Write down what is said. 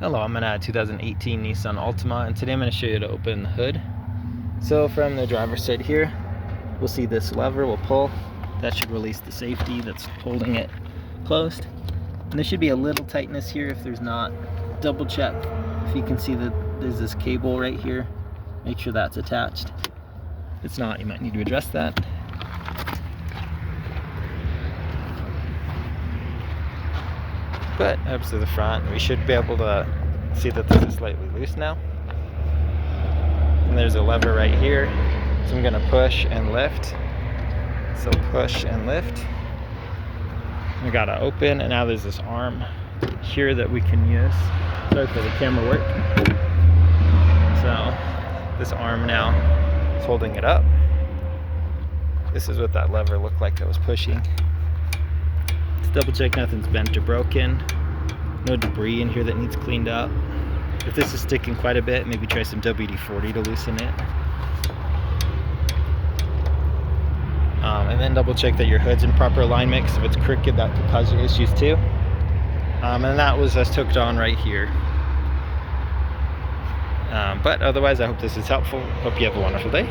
Hello, I'm in a 2018 Nissan Altima, and today I'm going to show you how to open the hood. So from the driver's side here, we'll see this lever will pull. That should release the safety that's holding it closed. And there should be a little tightness here if there's not. Double check if you can see that there's this cable right here. Make sure that's attached. If it's not, you might need to address that. But up to the front, we should be able to see that this is slightly loose now. And there's a lever right here, so I'm going to push and lift. So push and lift. We got to open, and now there's this arm here that we can use. Sorry for the camera work. So this arm now is holding it up. This is what that lever looked like that was pushing. Let's double check nothing's bent or broken. No debris in here that needs cleaned up. If this is sticking quite a bit, maybe try some WD-40 to loosen it. And then double check that your hood's in proper alignment, because if it's crooked, that could cause you issues too. And that was just hooked on right here. But otherwise, I hope this is helpful. Hope you have a wonderful day.